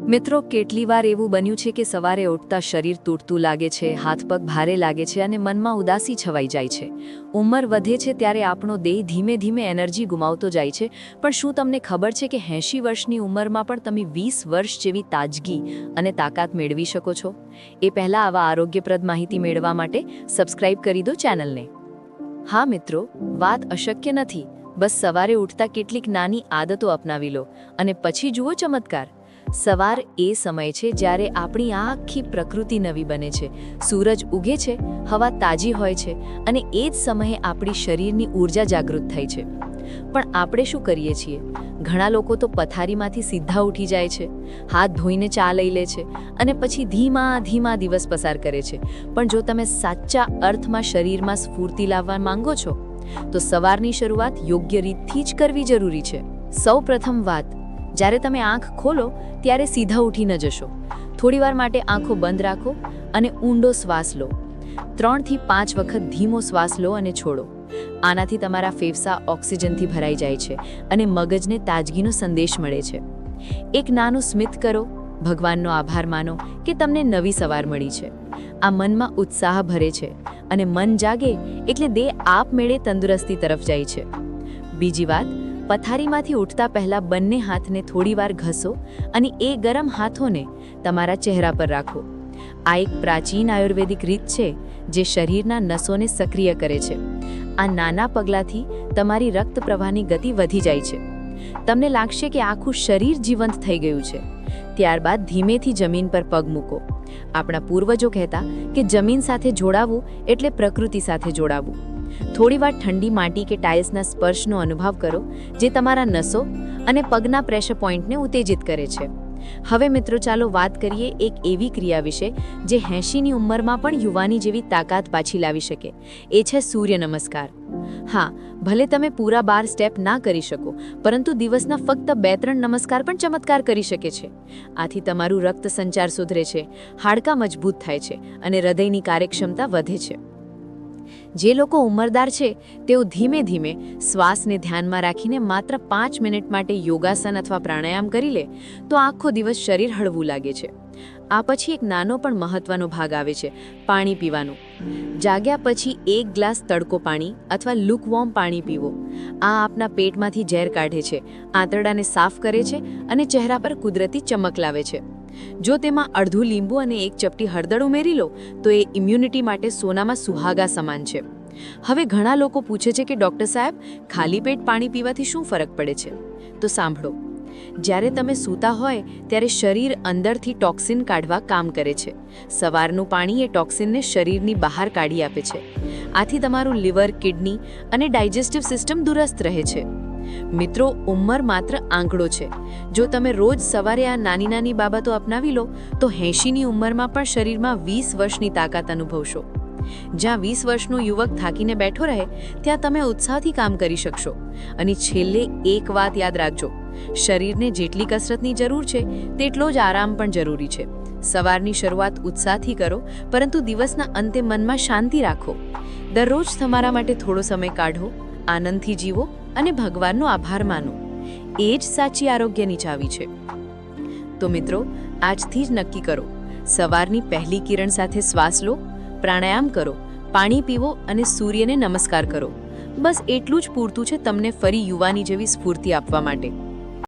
મિત્રો, કેટલી વાર એવું બન્યું છે કે સવારે ઉઠતા શરીર તૂટતું લાગે છે, હાથ પગ ભારે લાગે છે અને મનમાં ઉદાસી છવાઈ જાય છે. ઉંમર વધે છે ત્યારે આપણો દેહ ધીમે ધીમે એનર્જી ગુમાવતો જાય છે. પણ શું તમને ખબર છે કે 80 વર્ષની ઉંમરમાં પણ તમે 20 વર્ષ જેવી તાજગી અને તાકાત મેળવી શકો છો? એ પહેલાં આવા આરોગ્યપ્રદ માહિતી મેળવવા માટે સબસ્ક્રાઇબ કરી દો ચેનલને. હા મિત્રો, વાત અશક્ય નથી. બસ સવારે ઉઠતા કેટલીક નાની આદતો અપનાવી લો અને પછી જુઓ ચમત્કાર. સવાર એ સમય છે જ્યારે આપણી આખી પ્રકૃતિ નવી બને છે. સૂરજ ઉગે છે, હવા તાજી હોય છે અને એ જ સમયે આપણી શરીરની ઊર્જા જાગૃત થાય છે. પણ આપણે શું કરીએ છીએ? ઘણા લોકો તો પથારીમાંથી સીધા ઉઠી જાય છે, હાથ ધોઈને ચા લઈ લે છે અને પછી ધીમા ધીમા દિવસ પસાર કરે છે. પણ જો તમે સાચા અર્થમાં શરીરમાં સ્ફૂર્તિ લાવવા માંગો છો, તો સવારની શરૂઆત યોગ્ય રીતથી જ કરવી જરૂરી છે. સૌ પ્રથમ વાત, જ્યારે તમે આંખ ખોલો ત્યારે સીધા ઉઠી ન જશો. થોડીવાર માટે આંખો બંધ રાખો અને ઊંડો શ્વાસ લો. 3 થી 5 વખત ધીમો શ્વાસ લો અને છોડો. આનાથી તમારા ફેફસા ઓક્સિજનથી ભરાઈ જાય છે અને મગજને તાજગીનો સંદેશ મળે છે. એક નાનું સ્મિત કરો, ભગવાનનો આભાર માનો કે તમને નવી સવાર મળી છે. આ મનમાં ઉત્સાહ ભરે છે અને મન જાગે એટલે દેહ આપમેળે તંદુરસ્તી તરફ જાય છે. બીજી વાત, પથારીમાંથી ઉઠતા પહેલા બંને હાથને થોડીવાર ઘસો અને એ ગરમ હાથોને તમારા ચહેરા પર રાખો. આ એક પ્રાચીન આયુર્વેદિક રીત છે જે શરીરના નસોને સક્રિય કરે છે. આ નાના પગલાંથી તમારી રક્ત પ્રવાહની ગતિ વધી જાય છે. તમને લાગશે કે આખું શરીર જીવંત થઈ ગયું છે. ત્યારબાદ ધીમેથી જમીન પર પગ મૂકો. આપણા પૂર્વજો કહેતા કે જમીન સાથે જોડાવું એટલે પ્રકૃતિ સાથે જોડાવું. થોડીવાર ઠંડી માટી કે ટાઇલ્સના સ્પર્શનો અનુભવ કરો, જે તમારા નસો અને પગના પ્રેશર પોઈન્ટને ઉત્તેજિત કરે છે. હવે મિત્રો, ચાલો વાત કરીએ એક એવી ક્રિયા વિશે જે 80ની ઉંમરમાં પણ યુવાની જેવી તાકાત પાછી લાવી શકે. એ છે સૂર્ય નમસ્કાર. હા, ભલે તમે પૂરા 12 સ્ટેપ ના કરી શકો, પરંતુ દિવસના ફક્ત 2-3 નમસ્કાર પણ ચમત્કાર કરી શકે છે. આથી તમારું રક્ત સંચાર સુધરે છે, હાડકાં મજબૂત થાય છે અને હૃદયની કાર્યક્ષમતા વધે છે. જે લોકો ઉંમરદાર છે તેઓ ધીમે ધીમે શ્વાસને ધ્યાનમાં રાખીને માત્ર 5 મિનિટ માટે યોગાસન અથવા પ્રાણાયામ કરી લે તો આખો દિવસ શરીર હળવું લાગે છે. આ પછી એક નાનો પણ મહત્વનો ભાગ આવે છે, પાણી પીવાનું. જાગ્યા પછી 1 ગ્લાસ તડકો પાણી અથવા લુકવોર્મ પાણી પીવો. આ આપના પેટમાંથી ઝેર કાઢે છે, આંતરડાને સાફ કરે છે અને ચહેરા પર કુદરતી ચમક લાવે છે. જો તેમાં અડધું લીંબુ અને 1 ચપટી હળદર ઉમેરી લો તો એ ઇમ્યુનિટી માટે સોનામાં સુહાગા સમાન છે. હવે ઘણા લોકો પૂછે છે કે ડૉક્ટર સાહેબ, ખાલી પેટ પાણી પીવાથી શું ફરક પડે છે? તો સાંભળો. જ્યારે તમે સૂતા હોય ત્યારે શરીર અંદરથી ટોક્સિન કાઢવા કામ કરે છે. સવારનું પાણી એ ટોક્સિનને શરીરની બહાર કાઢી આપે છે. આથી તમારું લિવર, કિડની અને ડાયજેસ્ટિવ સિસ્ટમ દુરસ્ત રહે છે. મિત્રો, ઉંમર માત્ર આંકડો છે. જો તમે રોજ સવારે આ નાની નાની બાબતો અપનાવી લો તો 80ની ઉંમરમાં પણ શરીરમાં 20 વર્ષની તાકાત અનુભવશો. જ્યાં 20 વર્ષનો યુવક થાકીને બેઠો રહે, ત્યાં તમે ઉત્સાહથી કામ કરી શકશો. અને છેલ્લે એક વાત યાદ રાખજો, શરીરને જેટલી કસરતની જરૂર છે તેટલો જ આરામ પણ જરૂરી છે. સવારની શરૂઆત ઉત્સાહથી કરો, પરંતુ દિવસના અંતે મનમાં શાંતિ રાખો. દરરોજ તમારા માટે થોડો સમય કાઢો, આનંદથી જીવો અને ભગવાનનો આભાર માનો. એ જ સાચી આરોગ્યની ચાવી છે. તો મિત્રો, આજથી જ નક્કી કરો, સવારની પહેલી કિરણ સાથે શ્વાસ લો, પ્રાણાયામ કરો, પાણી પીવો અને સૂર્યને નમસ્કાર કરો. બસ એટલું જ પૂરતું છે તમને ફરી યુવાની જેવી સ્ફૂર્તિ આપવા માટે.